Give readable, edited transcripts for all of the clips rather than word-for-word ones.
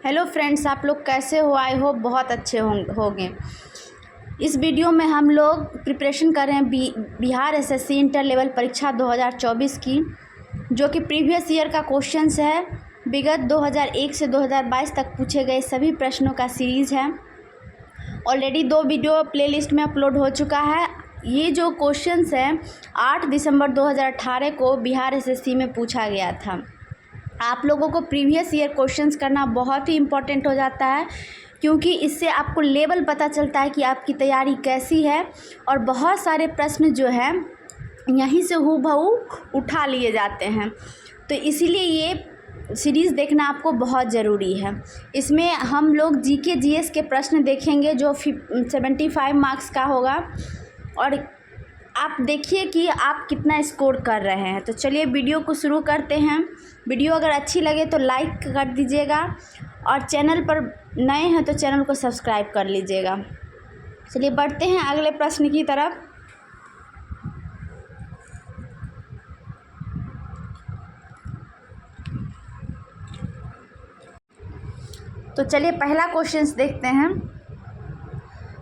Hello friends, आप लोग कैसे हो? आई होप बहुत अच्छे होंगे। इस वीडियो में हम लोग प्रिपरेशन कर रहे हैं बिहार एसएससी इंटर लेवल परीक्षा 2024 की, जो कि प्रीवियस ईयर का क्वेश्चंस है। विगत 2001 से 2022 तक पूछे गए सभी प्रश्नों का सीरीज़ है। ऑलरेडी 2 वीडियो प्लेलिस्ट में अपलोड हो चुका है। ये जो क्वेश्चंस है 8 दिसंबर 2018 को बिहार एसएससी में पूछा गया था। आप लोगों को प्रीवियस ईयर क्वेश्चंस करना बहुत ही इम्पोर्टेंट हो जाता है, क्योंकि इससे आपको लेवल पता चलता है कि आपकी तैयारी कैसी है। और बहुत सारे प्रश्न जो है यहीं से हूबहू उठा लिए जाते हैं, तो इसीलिए ये सीरीज़ देखना आपको बहुत ज़रूरी है। इसमें हम लोग जीके जीएस के प्रश्न देखेंगे जो 75 मार्क्स का होगा, और आप देखिए कि आप कितना स्कोर कर रहे हैं। तो चलिए वीडियो को शुरू करते हैं। वीडियो अगर अच्छी लगे तो लाइक कर दीजिएगा, और चैनल पर नए हैं तो चैनल को सब्सक्राइब कर लीजिएगा। चलिए बढ़ते हैं अगले प्रश्न की तरफ। तो चलिए पहला क्वेश्चन देखते हैं।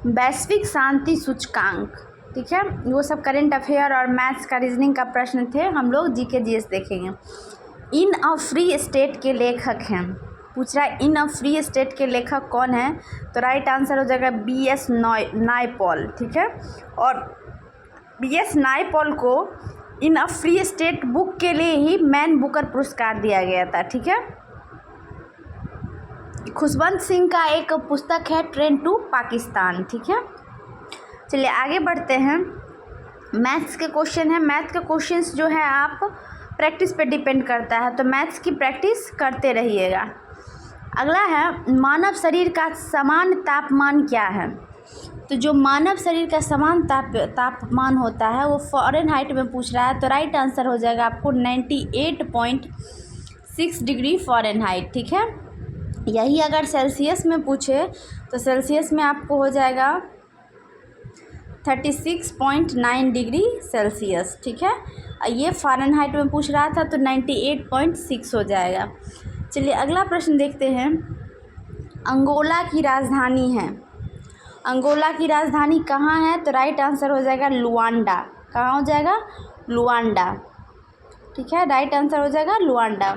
वैश्विक शांति सूचकांक, ठीक है, वो सब करेंट अफेयर और मैथ्स का रीजनिंग का प्रश्न थे। हम लोग जीके जीएस देखेंगे। इन अ फ्री स्टेट के लेखक हैं, पूछ रहा है इन अ फ्री स्टेट के लेखक कौन है। तो राइट आंसर हो जाएगा बीएस नायपॉल, ठीक है। और बीएस नायपॉल को इन अ फ्री स्टेट बुक के लिए ही मैन बुकर पुरस्कार दिया गया था, ठीक है। खुशवंत सिंह का एक पुस्तक है ट्रेन टू पाकिस्तान, ठीक है। चलिए आगे बढ़ते हैं। मैथ्स के क्वेश्चन है। मैथ के क्वेश्चंस जो है आप प्रैक्टिस पे डिपेंड करता है, तो मैथ्स की प्रैक्टिस करते रहिएगा। अगला है मानव शरीर का समान तापमान क्या है। तो जो मानव शरीर का समान तापमान होता है वो फ़ारेनहाइट में पूछ रहा है, तो राइट आंसर हो जाएगा आपको 98.6 डिग्री फ़ारेनहाइट, ठीक है। यही अगर सेल्सियस में पूछे तो सेल्सियस में आपको हो जाएगा 36.9 डिग्री सेल्सियस, ठीक है। ये फ़ारेनहाइट में पूछ रहा था तो 98.6 हो जाएगा। चलिए अगला प्रश्न देखते हैं। अंगोला की राजधानी है। अंगोला की राजधानी कहाँ है, तो राइट आंसर हो जाएगा लुआंडा। कहाँ हो जाएगा? लुआंडा, ठीक है। राइट आंसर हो जाएगा लुआंडा।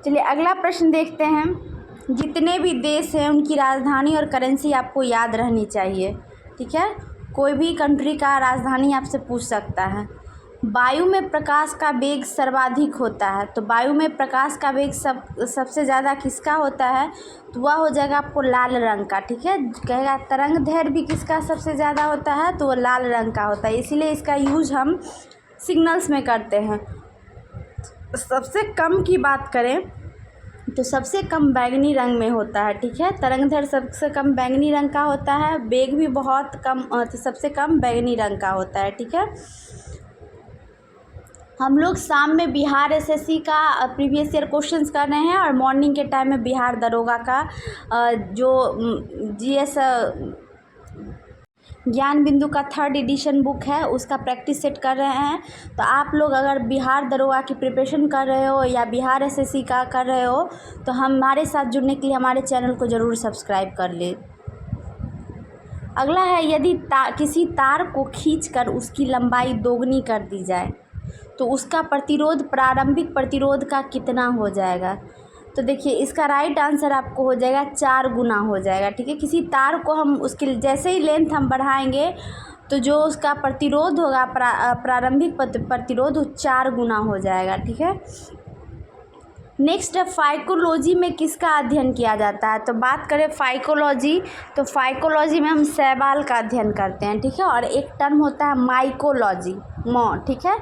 चलिए अगला प्रश्न देखते हैं। जितने भी देश हैं उनकी राजधानी और करेंसी आपको याद रहनी चाहिए, ठीक है। कोई भी कंट्री का राजधानी आपसे पूछ सकता है। वायु में प्रकाश का वेग सर्वाधिक होता है, तो वायु में प्रकाश का वेग सबसे ज़्यादा किसका होता है, तो वह हो जाएगा आपको लाल रंग का, ठीक है। कहेगा तरंग दैर्घ्य भी किसका सबसे ज़्यादा होता है, तो वो लाल रंग का होता है, इसीलिए इसका यूज हम सिग्नल्स में करते हैं। सबसे कम की बात करें तो सबसे कम बैंगनी रंग में होता है, ठीक है। तरंगदैर्घ्य सबसे कम बैंगनी रंग का होता है, वेग भी बहुत कम, तो सबसे कम बैंगनी रंग का होता है, ठीक है। हम लोग शाम में बिहार एसएससी का प्रीवियस ईयर क्वेश्चंस कर रहे हैं, और मॉर्निंग के टाइम में बिहार दरोगा का जो जीएस ज्ञान बिंदु का 3rd एडिशन बुक है उसका प्रैक्टिस सेट कर रहे हैं। तो आप लोग अगर बिहार दरोगा की प्रिपरेशन कर रहे हो या बिहार एसएससी का कर रहे हो तो हमारे साथ जुड़ने के लिए हमारे चैनल को ज़रूर सब्सक्राइब कर ले। अगला है यदि किसी तार को खींचकर उसकी लंबाई दोगुनी कर दी जाए तो उसका प्रतिरोध प्रारंभिक प्रतिरोध का कितना हो जाएगा। तो देखिए इसका राइट आंसर आपको हो जाएगा 4 गुना हो जाएगा, ठीक है। किसी तार को हम उसकी जैसे ही लेंथ हम बढ़ाएंगे तो जो उसका प्रतिरोध होगा प्रारंभिक प्रतिरोध 4 गुना हो जाएगा, ठीक है। नेक्स्ट है फाइकोलॉजी में किसका अध्ययन किया जाता है। तो बात करें फाइकोलॉजी, तो फाइकोलॉजी में हम शैवाल का अध्ययन करते हैं, ठीक है। और एक टर्म होता है माइकोलॉजी, ठीक है।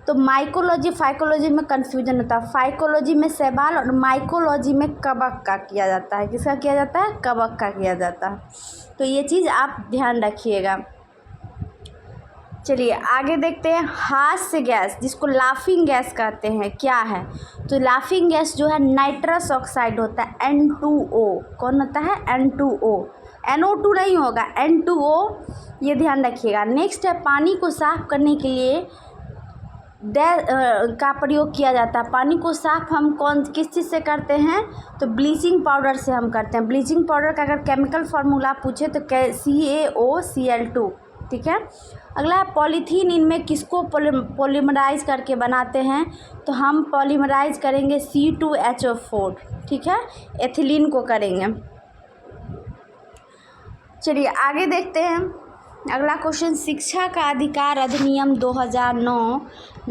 तो माइकोलॉजी फाइकोलॉजी में कन्फ्यूजन होता है। फाइकोलॉजी में शैवाल और माइकोलॉजी में कवक का किया जाता है। किसका किया जाता है? कवक का किया जाता है। तो ये चीज़ आप ध्यान रखिएगा। चलिए आगे देखते हैं। हास्य गैस जिसको लाफिंग गैस कहते हैं क्या है, तो लाफिंग गैस जो है नाइट्रस ऑक्साइड होता है, N2O। कौन होता है? N2O। NO2 नहीं होगा, N2O, ये ध्यान रखिएगा। नेक्स्ट है पानी को साफ करने के लिए का प्रयोग किया जाता है। पानी को साफ़ हम किस चीज़ से करते हैं, तो ब्लीचिंग पाउडर से हम करते हैं। ब्लीचिंग पाउडर का अगर केमिकल फार्मूला पूछे तो CaOCl2, ठीक है। अगला है पॉलीथीन, इनमें किसको पॉलीमराइज़ करके बनाते हैं, तो हम पॉलीमराइज़ करेंगे C2H4, ठीक है, एथिलीन को करेंगे। चलिए आगे देखते हैं अगला क्वेश्चन। शिक्षा का अधिकार अधिनियम 2009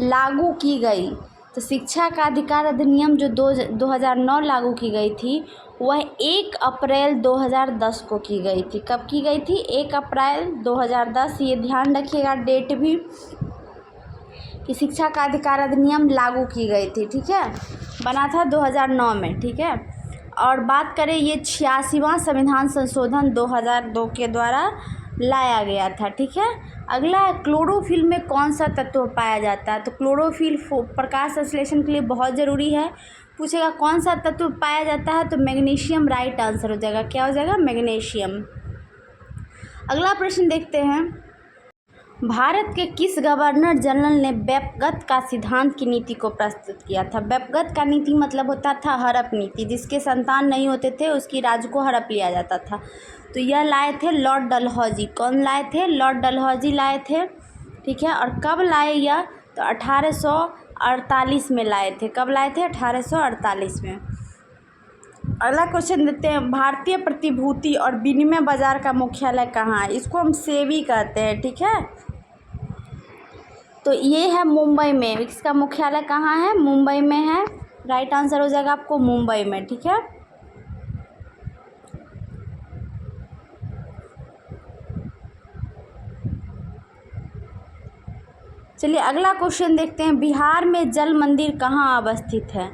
लागू की गई, तो शिक्षा का अधिकार अधिनियम जो 2009 लागू की गई थी वह 1 अप्रैल 2010 को की गई थी। कब की गई थी? 1 अप्रैल 2010। ये ध्यान रखिएगा डेट भी कि शिक्षा का अधिकार अधिनियम लागू की गई थी, ठीक है, बना था 2009 में, ठीक है। और बात करें ये 86वां संविधान संशोधन 2002 के द्वारा लाया गया था, ठीक है। अगला है क्लोरोफिल में कौन सा तत्व पाया जाता है, तो क्लोरोफिल प्रकाश संश्लेषण के लिए बहुत ज़रूरी है। पूछेगा कौन सा तत्व पाया जाता है, तो मैग्नीशियम राइट आंसर हो जाएगा। क्या हो जाएगा? मैग्नीशियम। अगला प्रश्न देखते हैं। भारत के किस गवर्नर जनरल ने व्यपगत का सिद्धांत की नीति को प्रस्तुत किया था? व्यपगत का नीति मतलब होता था हड़प नीति, जिसके संतान नहीं होते थे उसकी राज्य को हड़प लिया जाता था। तो यह लाए थे लॉर्ड डलहौजी। कौन लाए थे? लॉर्ड डलहौजी लाए थे, ठीक है। और कब लाए यह? तो 1848 में लाए थे। कब लाए थे? 1848 में। अगला क्वेश्चन देते हैं। भारतीय प्रतिभूति और विनिमय बाजार का मुख्यालय कहाँ है? इसको हम सेबी कहते हैं, ठीक है। तो ये है मुंबई में। इसका मुख्यालय कहाँ है? मुंबई में है। राइट आंसर हो जाएगा आपको मुंबई में, ठीक है। चलिए अगला क्वेश्चन देखते हैं। बिहार में जल मंदिर कहाँ अवस्थित है?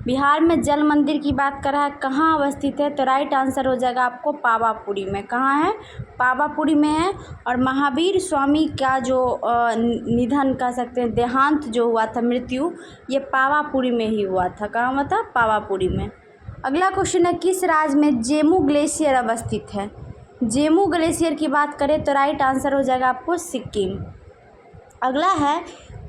बिहार में जल मंदिर की बात कर रहा है, कहाँ अवस्थित है? तो राइट आंसर हो जाएगा आपको पावापुरी में। कहाँ है? पावापुरी में है। और महावीर स्वामी का जो निधन कह सकते हैं, देहांत जो हुआ था, मृत्यु, ये पावापुरी में ही हुआ था। कहाँ हुआ था? पावापुरी में। अगला क्वेश्चन है। किस राज्य में जेमू ग्लेशियर अवस्थित है? जेमू ग्लेशियर की बात करें तो राइट आंसर हो जाएगा आपको सिक्किम। अगला है।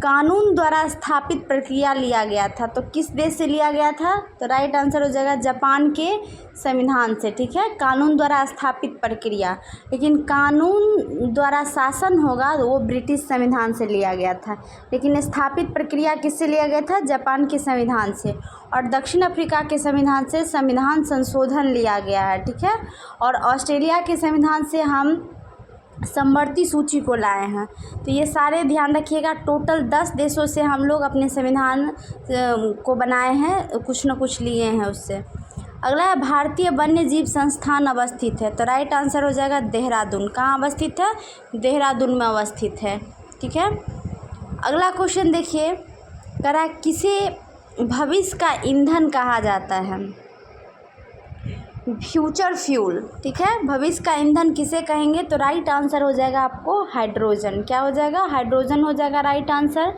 कानून द्वारा स्थापित प्रक्रिया लिया गया था, तो किस देश से लिया गया था? तो राइट आंसर हो जाएगा जापान के संविधान से, ठीक है। कानून द्वारा स्थापित प्रक्रिया, लेकिन कानून द्वारा शासन होगा तो वो ब्रिटिश संविधान से लिया गया था, लेकिन स्थापित प्रक्रिया किससे लिया गया था? जापान के संविधान से। और दक्षिण अफ्रीका के संविधान से संविधान संशोधन लिया गया है, ठीक है। और ऑस्ट्रेलिया के संविधान से हम समवर्ती सूची को लाए हैं। तो ये सारे ध्यान रखिएगा। टोटल 10 देशों से हम लोग अपने संविधान को बनाए हैं, कुछ न कुछ लिए हैं उससे। अगला है। भारतीय वन्य जीव संस्थान अवस्थित है, तो राइट आंसर हो जाएगा देहरादून। कहाँ अवस्थित है? देहरादून में अवस्थित है, ठीक है। अगला क्वेश्चन देखिए, कह रहा है किसे भविष्य का ईंधन कहा जाता है? फ्यूचर फ्यूल, ठीक है। भविष्य का ईंधन किसे कहेंगे? तो राइट आंसर हो जाएगा आपको हाइड्रोजन। क्या हो जाएगा? हाइड्रोजन हो जाएगा राइट आंसर।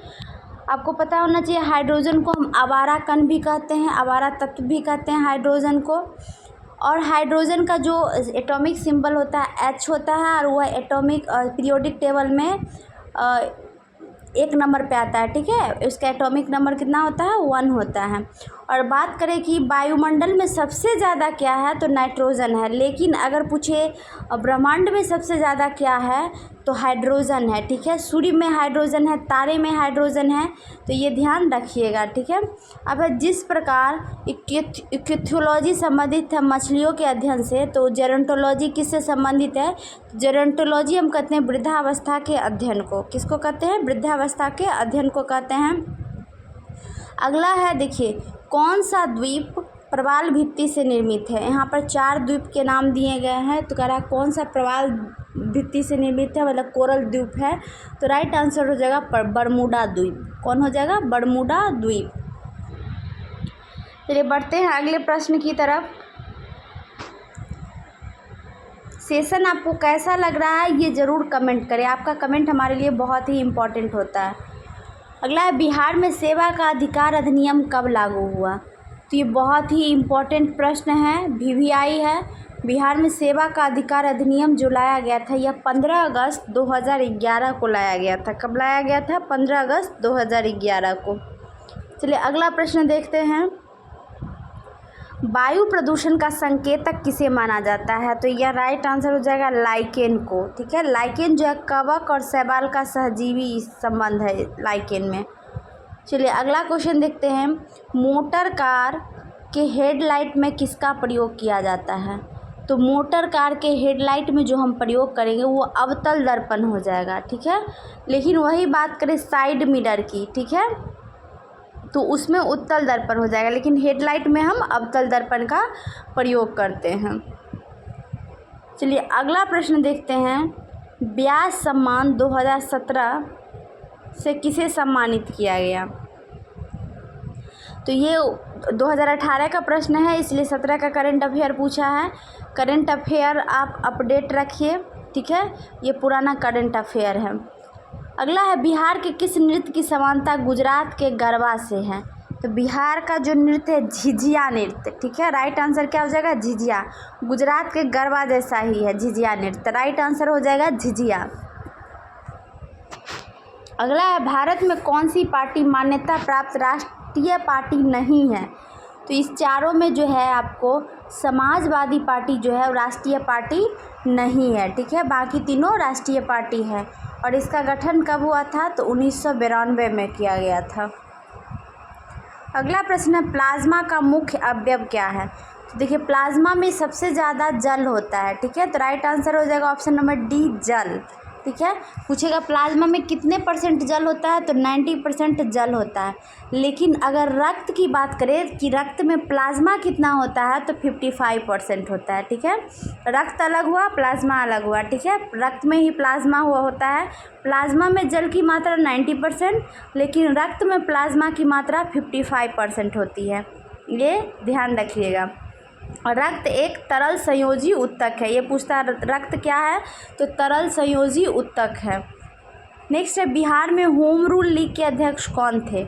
आपको पता होना चाहिए हाइड्रोजन को हम आवारा कण भी कहते हैं, आवारा तत्व भी कहते हैं हाइड्रोजन को। और हाइड्रोजन का जो एटॉमिक सिंबल होता है H होता है, और वह एटॉमिक पीरियोडिक टेबल में 1 नंबर पे आता है, ठीक है। इसका एटॉमिक नंबर कितना होता है? 1 होता है। और बात करें कि वायुमंडल में सबसे ज़्यादा क्या है, तो नाइट्रोजन है। लेकिन अगर पूछे ब्रह्मांड में सबसे ज़्यादा क्या है, तो हाइड्रोजन है, ठीक है। सूर्य में हाइड्रोजन है, तारे में हाइड्रोजन है, तो ये ध्यान रखिएगा, ठीक है। अब जिस प्रकार इक्थियोलॉजी संबंधित है मछलियों के अध्ययन से, तो जेरोंटोलॉजी किससे संबंधित है? जेरोंटोलॉजी हम कहते हैं वृद्धावस्था के अध्ययन को। किसको कहते हैं? वृद्धावस्था के अध्ययन को कहते हैं। अगला है, देखिए कौन सा द्वीप प्रवाल भित्ति से निर्मित है? यहाँ पर 4 द्वीप के नाम दिए गए हैं, तो कह रहा है कौन सा प्रवाल भित्ति से निर्मित है, मतलब कोरल द्वीप है। तो राइट आंसर हो जाएगा बरमूडा द्वीप। कौन हो जाएगा? बरमूडा द्वीप। चलिए बढ़ते हैं अगले प्रश्न की तरफ। सेशन आपको कैसा लग रहा है ये ज़रूर कमेंट करें। आपका कमेंट हमारे लिए बहुत ही इम्पोर्टेंट होता है। अगला है। बिहार में सेवा का अधिकार अधिनियम कब लागू हुआ? तो ये बहुत ही इम्पोर्टेंट प्रश्न है। VVI है, बिहार में सेवा का अधिकार अधिनियम जो लाया गया था यह 15 अगस्त 2011 को लाया गया था। कब लाया गया था? 15 अगस्त 2011 को। चलिए अगला प्रश्न देखते हैं। वायु प्रदूषण का संकेतक किसे माना जाता है? तो यह राइट आंसर हो जाएगा लाइकेन को। ठीक है, लाइकेन जो है कवक और शैवाल का सहजीवी संबंध है लाइकेन में। चलिए अगला क्वेश्चन देखते हैं। मोटर कार के हेडलाइट में किसका प्रयोग किया जाता है? तो मोटर कार के हेडलाइट में जो हम प्रयोग करेंगे वो अवतल दर्पण हो जाएगा। ठीक है, लेकिन वही बात करें साइड मिरर की, ठीक है, तो उसमें उत्तल दर्पण हो जाएगा, लेकिन हेडलाइट में हम अवतल दर्पण का प्रयोग करते हैं। चलिए अगला प्रश्न देखते हैं। व्यास सम्मान 2017 से किसे सम्मानित किया गया? तो ये 2018 का प्रश्न है, इसलिए 17 का करंट अफेयर पूछा है। करंट अफेयर आप अपडेट रखिए। ठीक है, ये पुराना करंट अफेयर है। अगला है बिहार के किस नृत्य की समानता गुजरात के गरबा से है? तो बिहार का जो नृत्य है झिझिया नृत्य। ठीक है, राइट आंसर क्या हो जाएगा? झिझिया। गुजरात के गरबा जैसा ही है झिझिया नृत्य, राइट आंसर हो जाएगा झिझिया। अगला है भारत में कौन सी पार्टी मान्यता प्राप्त राष्ट्रीय पार्टी नहीं है? तो इस चारों में जो है आपको समाजवादी पार्टी जो है राष्ट्रीय पार्टी नहीं है। ठीक है, बाकी तीनों राष्ट्रीय पार्टी है। और इसका गठन कब हुआ था? तो 1992 में किया गया था। अगला प्रश्न है प्लाज्मा का मुख्य अवयव क्या है? तो देखिए प्लाज्मा में सबसे ज़्यादा जल होता है। ठीक है, तो राइट आंसर हो जाएगा ऑप्शन नंबर डी, जल। ठीक है, पूछेगा प्लाज्मा में कितने % जल होता है? तो 90% जल होता है। लेकिन अगर रक्त की बात करें कि रक्त में प्लाज्मा कितना होता है, तो 55% होता है। ठीक है, रक्त अलग हुआ, प्लाज्मा अलग हुआ। ठीक है, रक्त में ही प्लाज्मा हुआ होता है। प्लाज्मा में जल की मात्रा 90%, लेकिन रक्त में प्लाज्मा की मात्रा 55% होती है। ये ध्यान रखिएगा। और रक्त एक तरल संयोजी उत्तक है। ये पूछता है रक्त क्या है? तो तरल संयोजी उत्तक है। नेक्स्ट है बिहार में होम रूल लीग के अध्यक्ष कौन थे?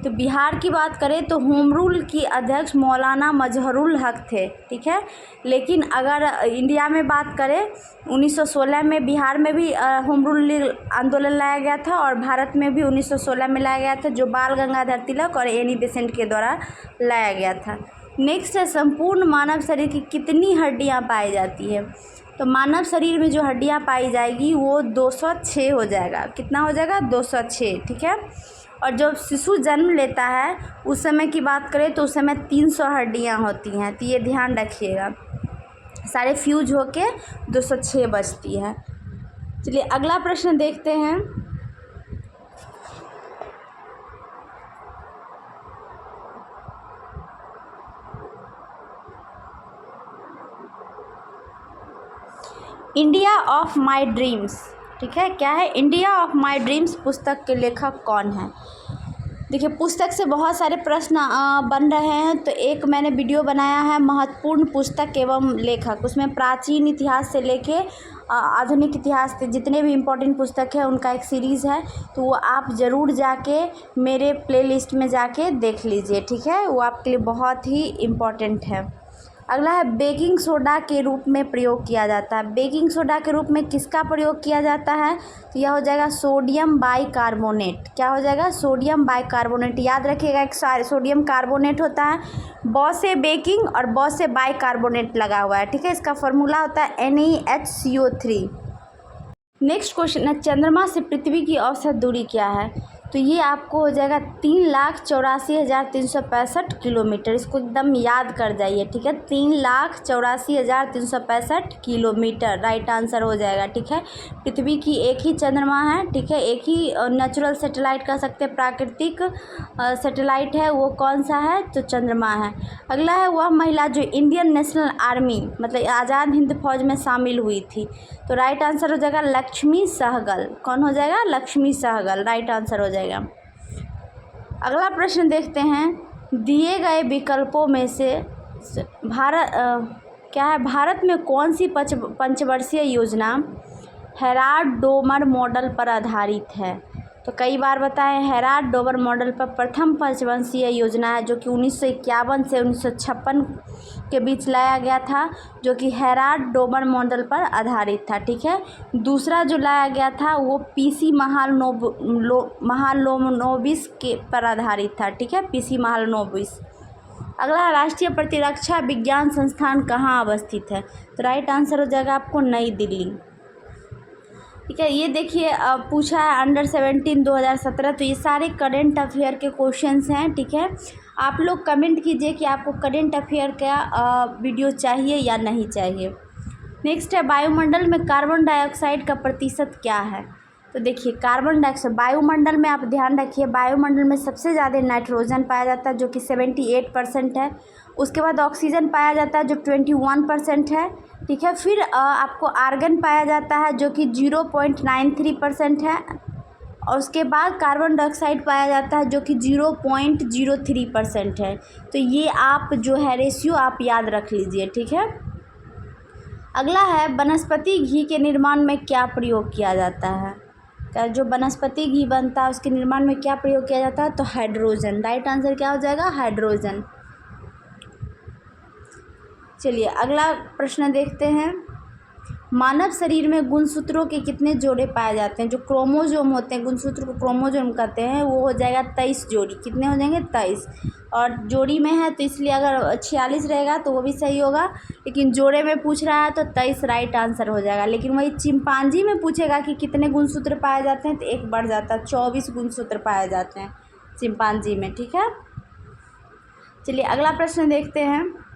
तो बिहार की बात करें तो होम रूल की अध्यक्ष मौलाना मजहरुल हक थे। ठीक है, लेकिन अगर इंडिया में बात करें 1916 में बिहार में भी होम रूल लीग आंदोलन लाया गया था, और भारत में भी 1916 में लाया गया था, जो बाल गंगाधर तिलक और एनी बेसेंट के द्वारा लाया गया था। नेक्स्ट है संपूर्ण मानव शरीर की कितनी हड्डियां पाई जाती है? तो मानव शरीर में जो हड्डियां पाई जाएगी वो 206 हो जाएगा। कितना हो जाएगा? 206। ठीक है, और जब शिशु जन्म लेता है उस समय की बात करें तो उस समय 300 हड्डियां होती हैं। तो ये ध्यान रखिएगा, सारे फ्यूज होके 206 बचती है। चलिए अगला प्रश्न देखते हैं। India of my dreams. ठीक है, क्या है? इंडिया ऑफ माई ड्रीम्स पुस्तक के लेखक कौन है? देखिए पुस्तक से बहुत सारे प्रश्न बन रहे हैं, तो एक मैंने वीडियो बनाया है महत्वपूर्ण पुस्तक एवं लेखक। उसमें प्राचीन इतिहास से लेके आधुनिक इतिहास के जितने भी इम्पोर्टेंट पुस्तक है उनका एक सीरीज़ है, तो वो आप ज़रूर जाके मेरे प्लेलिस्ट में जाके देख लीजिए। ठीक है, वो आपके लिए बहुत ही इम्पोर्टेंट है। अगला है बेकिंग सोडा के रूप में प्रयोग किया जाता है। बेकिंग सोडा के रूप में किसका प्रयोग किया जाता है? तो यह हो जाएगा सोडियम बाइकार्बोनेट। क्या हो जाएगा? Sodium bicarbonate. याद रखिएगा एक सोडियम कार्बोनेट होता है, ब से बेकिंग और ब से बाइकार्बोनेट लगा हुआ है। ठीक है, इसका फॉर्मूला होता है NaHCO3। नेक्स्ट क्वेश्चन है चंद्रमा से पृथ्वी की औसत दूरी क्या है? तो ये आपको हो जाएगा 3,84,365 किलोमीटर। इसको एकदम याद कर जाइए। ठीक है, 3,84,365 किलोमीटर राइट आंसर हो जाएगा। ठीक है, पृथ्वी की एक ही चंद्रमा है। ठीक है, एक ही नेचुरल सैटेलाइट कह सकते हैं, प्राकृतिक सैटेलाइट है। वो कौन सा है? तो चंद्रमा है। अगला है वह महिला जो इंडियन नेशनल आर्मी मतलब आज़ाद हिंद फौज में शामिल हुई थी। तो राइट आंसर हो जाएगा लक्ष्मी सहगल। कौन हो जाएगा? लक्ष्मी सहगल राइट आंसर हो जाएगा। अगला प्रश्न देखते हैं। दिए गए विकल्पों में से भारत में कौन सी पंचवर्षीय योजना हेराल्ड डोमर मॉडल पर आधारित है? तो कई बार बताएं, हेराल्ड डोबर मॉडल पर प्रथम पंचवंशीय योजना है जो कि 1951 से 1956 के बीच लाया गया था, जो कि हेराल्ड डोबर मॉडल पर आधारित था। ठीक है, दूसरा जो लाया गया था वो पीसी महालनोबिस के पर आधारित था। ठीक है, पीसी महालनोबिस। अगला, राष्ट्रीय प्रतिरक्षा विज्ञान संस्थान कहाँ अवस्थित है? तो राइट आंसर हो जाएगा आपको नई दिल्ली। ठीक है, ये देखिए पूछा है अंडर 17 2017। तो ये सारे करंट अफेयर के क्वेश्चंस हैं। ठीक है, आप लोग कमेंट कीजिए कि आपको करंट अफेयर का वीडियो चाहिए या नहीं चाहिए। नेक्स्ट है, वायुमंडल में कार्बन डाइऑक्साइड का प्रतिशत क्या है? तो देखिए, कार्बन डाइऑक्साइड वायुमंडल में, आप ध्यान रखिए, वायुमंडल में सबसे ज़्यादा नाइट्रोजन पाया जाता है जो कि 78% है। उसके बाद ऑक्सीजन पाया जाता है जो 21% है। ठीक है, फिर आपको आर्गन पाया जाता है जो कि 0.93% है। और उसके बाद कार्बन डाइऑक्साइड पाया जाता है जो कि 0.03% है। तो ये आप जो है रेशियो आप याद रख लीजिए। ठीक है, अगला है, वनस्पति घी के निर्माण में क्या प्रयोग किया जाता है? जो वनस्पति घी बनता है उसके निर्माण में क्या प्रयोग किया जाता है? तो हाइड्रोजन। राइट आंसर क्या हो जाएगा? हाइड्रोजन। चलिए अगला प्रश्न देखते हैं। मानव शरीर में गुणसूत्रों के कितने जोड़े पाए जाते हैं? जो क्रोमोजोम होते हैं, गुणसूत्र को क्रोमोजोम कहते हैं, वो हो जाएगा 23 जोड़ी। कितने हो जाएंगे? 23। और जोड़ी में है तो इसलिए अगर 46 रहेगा तो वो भी सही होगा, लेकिन जोड़े में पूछ रहा है तो 23 राइट आंसर हो जाएगा। लेकिन वही चिंपांजी में पूछेगा कि कितने गुणसूत्र पाए जाते हैं तो एक बढ़ जाता है, 24 गुणसूत्र पाए जाते हैं चिंपांजी में। ठीक है, चलिए अगला प्रश्न देखते हैं।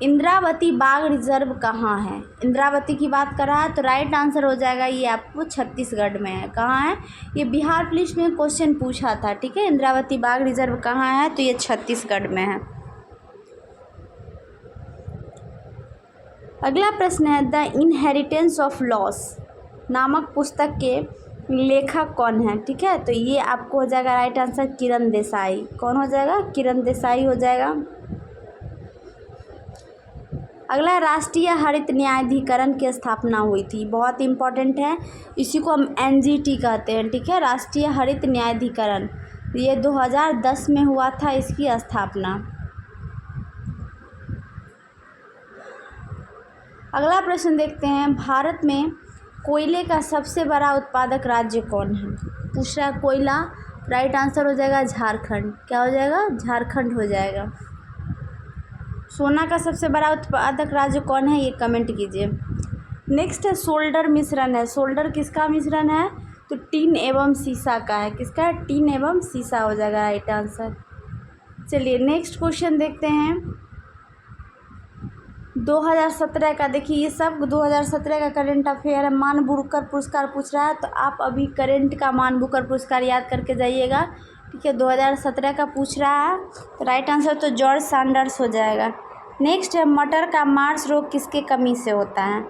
इंद्रावती बाघ रिजर्व कहाँ है? इंद्रावती की बात कर रहा है तो राइट आंसर हो जाएगा ये आपको छत्तीसगढ़ में है। कहाँ है? ये बिहार पुलिस में क्वेश्चन पूछा था। ठीक है, इंद्रावती बाघ रिजर्व कहाँ है? तो ये छत्तीसगढ़ में है। अगला प्रश्न है, द इनहेरिटेंस ऑफ लॉस नामक पुस्तक के लेखक कौन है? ठीक है, तो ये आपको हो जाएगा राइट आंसर किरण देसाई। कौन हो जाएगा? किरण देसाई हो जाएगा। अगला, राष्ट्रीय हरित न्यायाधिकरण की स्थापना हुई थी। बहुत इंपॉर्टेंट है, इसी को हम एनजीटी कहते हैं। ठीक है, राष्ट्रीय हरित न्यायाधिकरण, ये 2010 में हुआ था इसकी स्थापना। अगला प्रश्न देखते हैं। भारत में कोयले का सबसे बड़ा उत्पादक राज्य कौन है? पूछ रहा है कोयला। राइट आंसर हो जाएगा झारखंड। क्या हो जाएगा? झारखंड हो जाएगा। सोना का सबसे बड़ा उत्पादक राज्य कौन है? ये कमेंट कीजिए। नेक्स्ट है, सोल्डर मिश्रण है। सोल्डर किसका मिश्रण है? तो टीन एवं सीसा का है। किसका है? टीन एवं सीसा हो जाएगा राइट आंसर। चलिए नेक्स्ट क्वेश्चन देखते हैं। 2017 का, देखिए ये सब 2017 का करंट अफेयर है। मान बुकर पुरस्कार पूछ रहा है तो आप अभी करंट का मान बुकर पुरस्कार याद करके जाइएगा। ठीक है, 2017 का पूछ रहा है तो राइट आंसर तो जॉर्ज सैंडर्स हो जाएगा। नेक्स्ट है, मटर का मार्स रोग किसके कमी से होता है?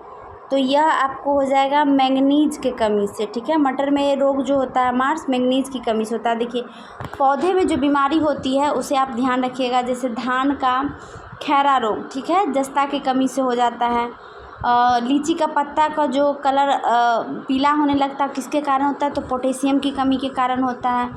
तो यह आपको हो जाएगा मैंगनीज के कमी से। ठीक है, मटर में ये रोग जो होता है मार्स, मैंगनीज की कमी से होता है। देखिए पौधे में जो बीमारी होती है उसे आप ध्यान रखिएगा, जैसे धान का खैरा रोग, ठीक है, जस्ता की कमी से हो जाता है। लीची का पत्ता का जो कलर पीला होने लगता है किसके कारण होता है? तो पोटेशियम की कमी के कारण होता है।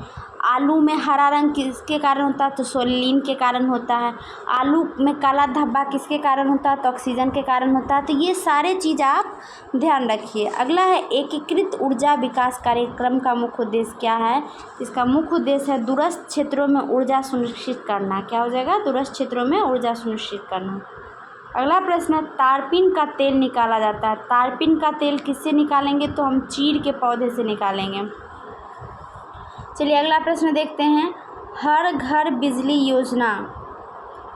आलू में हरा रंग किसके कारण होता है? तो सोलिन के कारण होता है। आलू में काला धब्बा किसके कारण होता है? तो ऑक्सीजन के कारण होता है। तो ये सारे चीज़ आप ध्यान रखिए। अगला है, एकीकृत ऊर्जा विकास कार्यक्रम का मुख्य उद्देश्य क्या है? इसका मुख्य उद्देश्य है दूरस्थ क्षेत्रों में ऊर्जा सुनिश्चित करना। क्या हो जाएगा? दूरस्थ क्षेत्रों में ऊर्जा सुनिश्चित करना। अगला प्रश्न है, तारपीन का तेल निकाला जाता है। तारपीन का तेल किससे निकालेंगे? तो हम चीड़ के पौधे से निकालेंगे। चलिए अगला प्रश्न देखते हैं। हर घर बिजली योजना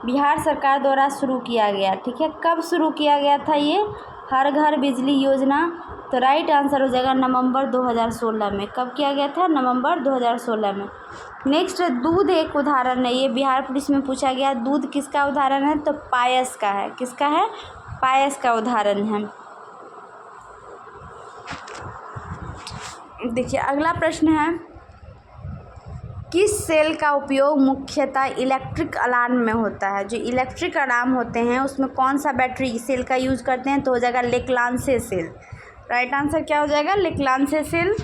बिहार सरकार द्वारा शुरू किया गया। ठीक है, कब शुरू किया गया था ये हर घर बिजली योजना? तो राइट आंसर हो जाएगा नवंबर 2016 में। कब किया गया था? नवंबर 2016 में। नेक्स्ट, दूध एक उदाहरण है। ये बिहार पुलिस में पूछा गया। दूध किसका उदाहरण है? तो पायस का है। किसका है? पायस का उदाहरण है। देखिए अगला प्रश्न है, किस सेल का उपयोग मुख्यतः इलेक्ट्रिक अलार्म में होता है? जो इलेक्ट्रिक अलार्म होते हैं उसमें कौन सा बैटरी सेल का यूज़ करते हैं? तो हो जाएगा लेक्लांसे सेल। राइट आंसर क्या हो जाएगा? लेक्लांसे सेल।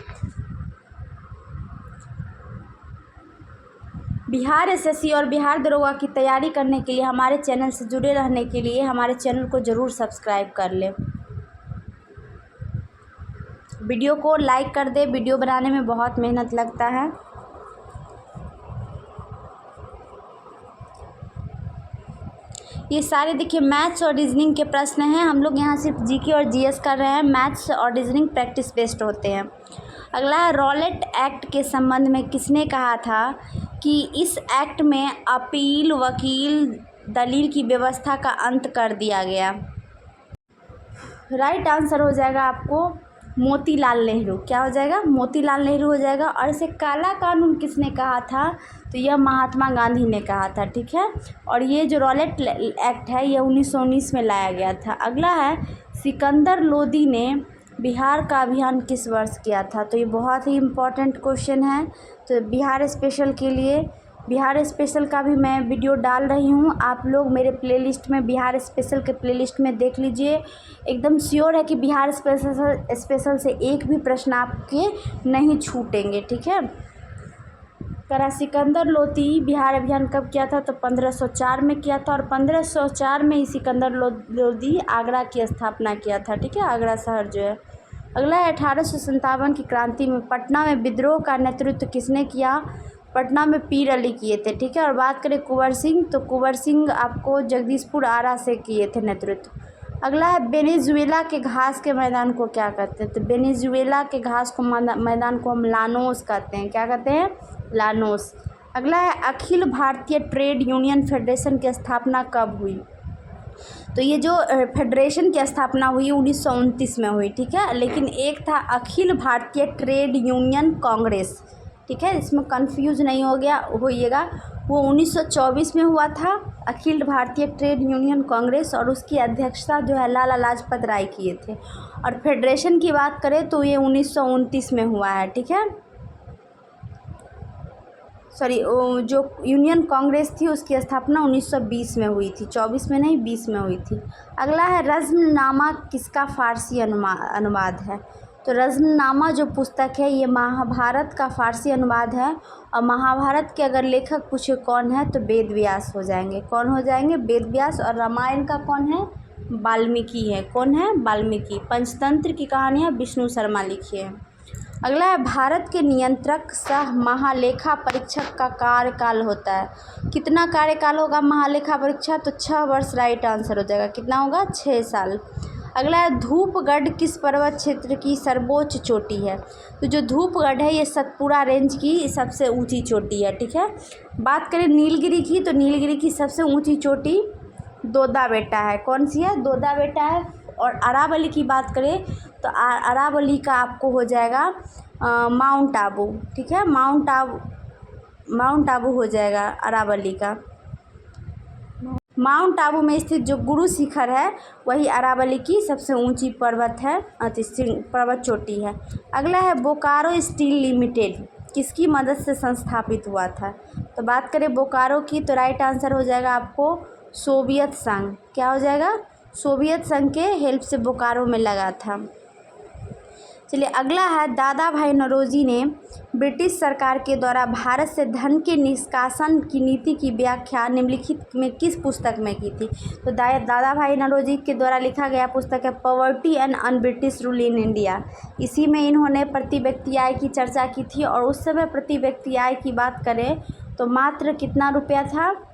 बिहार एसएससी और बिहार दरोगा की तैयारी करने के लिए हमारे चैनल से जुड़े रहने के लिए हमारे चैनल को ज़रूर सब्सक्राइब कर लें। वीडियो को लाइक कर दे, वीडियो बनाने में बहुत मेहनत लगता है। ये सारे देखिए मैथ्स और रीजनिंग के प्रश्न हैं। हम लोग यहाँ सिर्फ जीके और जीएस कर रहे हैं, मैथ्स और रीजनिंग प्रैक्टिस बेस्ड होते हैं। अगला है, रॉलेट एक्ट के संबंध में किसने कहा था कि इस एक्ट में अपील, वकील, दलील की व्यवस्था का अंत कर दिया गया। राइट आंसर हो जाएगा आपको मोतीलाल नेहरू। क्या हो जाएगा? मोतीलाल नेहरू हो जाएगा। और इसे काला कानून किसने कहा था? तो यह महात्मा गांधी ने कहा था। ठीक है, और ये जो रॉलेट एक्ट है ये 1919 में लाया गया था। अगला है, सिकंदर लोदी ने बिहार का अभियान किस वर्ष किया था? तो ये बहुत ही इम्पोर्टेंट क्वेश्चन है। तो बिहार स्पेशल के लिए, बिहार स्पेशल का भी मैं वीडियो डाल रही हूँ, आप लोग मेरे प्लेलिस्ट में, बिहार स्पेशल के प्लेलिस्ट में देख लीजिए। एकदम श्योर है कि बिहार स्पेशल से एक भी प्रश्न आपके नहीं छूटेंगे। ठीक है, करा सिकंदर लोदी बिहार अभियान कब किया था? तो 1504 में किया था। और 1504 में ही सिकंदर लोदी आगरा की स्थापना किया था। ठीक है, आगरा शहर जो है। अगला है, 1857 की क्रांति में पटना में विद्रोह का नेतृत्व किसने किया? पटना में पीर अली किए थे। ठीक है, और बात करें कुंवर सिंह, तो कुंवर सिंह आपको जगदीशपुर आरा से किए थे नेतृत्व। अगला है, वेनेजुएला के घास के मैदान को क्या कहते हैं? तो वेनेजुएला के घास को मैदान को हम लानोस कहते हैं। क्या कहते हैं? लानोस। अगला है, Akhil Bharatiya trade union federation की स्थापना कब हुई? तो ये जो फेडरेशन की स्थापना हुई 1929 में हुई। ठीक है, लेकिन एक था अखिल भारतीय ट्रेड यूनियन कांग्रेस। ठीक है, इसमें कंफ्यूज नहीं होइएगा, वो 1924 में हुआ था, अखिल भारतीय ट्रेड यूनियन कांग्रेस, और उसकी अध्यक्षता जो है लाला लाजपत राय किए थे। और फेडरेशन की बात करें तो ये 1929 में हुआ है। ठीक है, सॉरी, जो यूनियन कांग्रेस थी उसकी स्थापना 1920 में हुई थी, 24 में नहीं 20 में हुई थी। अगला है, रज़्मनामा किसका फ़ारसी अनुवाद है? तो रज़्मनामा जो पुस्तक है ये महाभारत का फ़ारसी अनुवाद है। और महाभारत के अगर लेखक पूछे कौन है तो वेद व्यास हो जाएंगे। कौन हो जाएंगे? वेद व्यास। और रामायण का कौन है? वाल्मीकि है। कौन है? वाल्मीकि। पंचतंत्र की कहानियाँ विष्णु शर्मा लिखी है। अगला है, भारत के नियंत्रक सह महालेखा परीक्षक का कार्यकाल होता है। कितना कार्यकाल होगा महालेखा परीक्षा? तो 6 वर्ष राइट आंसर हो जाएगा। कितना होगा? 6 साल। अगला है, धूपगढ़ किस पर्वत क्षेत्र की सर्वोच्च चोटी है? तो जो धूपगढ़ है ये सतपुड़ा रेंज की सबसे ऊंची चोटी है। ठीक है, बात करें नीलगिरी की, तो नीलगिरी की सबसे ऊंची चोटी दोदा बेटा है। कौन सी है? दोदा बेटा है। और अरावली की बात करें तो अरावली का आपको हो जाएगा माउंट आबू। ठीक है, माउंट आबू हो जाएगा अरावली का। माउंट आबू में स्थित जो गुरु शिखर है वही अरावली की सबसे ऊंची पर्वत है, पर्वत चोटी है। अगला है, बोकारो स्टील लिमिटेड किसकी मदद से संस्थापित हुआ था? तो बात करें बोकारो की तो राइट आंसर हो जाएगा आपको सोवियत संघ। क्या हो जाएगा? सोवियत संघ के हेल्प से बोकारो में लगा था। चलिए अगला है, दादा भाई नौरोजी ने ब्रिटिश सरकार के द्वारा भारत से धन के निष्कासन की नीति की व्याख्या निम्नलिखित में किस पुस्तक में की थी? तो दादा भाई नौरोजी के द्वारा लिखा गया पुस्तक है poverty and un British rule in India. इसी में इन्होंने प्रति व्यक्ति आय की चर्चा की थी। और उस समय प्रति व्यक्ति आय की बात करें तो मात्र कितना रुपया था?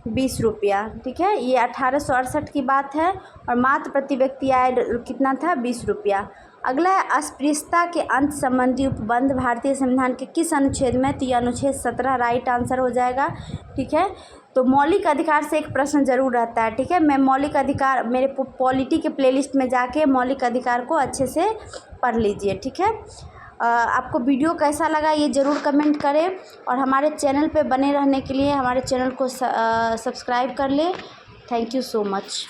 20 रुपया। ठीक है, ये 1868 की बात है। और मात्र प्रति व्यक्ति आय कितना था? 20 रुपया। अगला है, अस्पृश्यता के अंत संबंधी उपबंध भारतीय संविधान के किस अनुच्छेद में? तो ये अनुच्छेद 17 राइट आंसर हो जाएगा। ठीक है, तो मौलिक अधिकार से एक प्रश्न जरूर रहता है। ठीक है, मैं मौलिक अधिकार मेरे पॉलिटी के प्लेलिस्ट में जाके मौलिक अधिकार को अच्छे से पढ़ लीजिए। ठीक है, आपको वीडियो कैसा लगा ये ज़रूर कमेंट करें। और हमारे चैनल पे बने रहने के लिए हमारे चैनल को सब्सक्राइब कर लें। Thank you so much.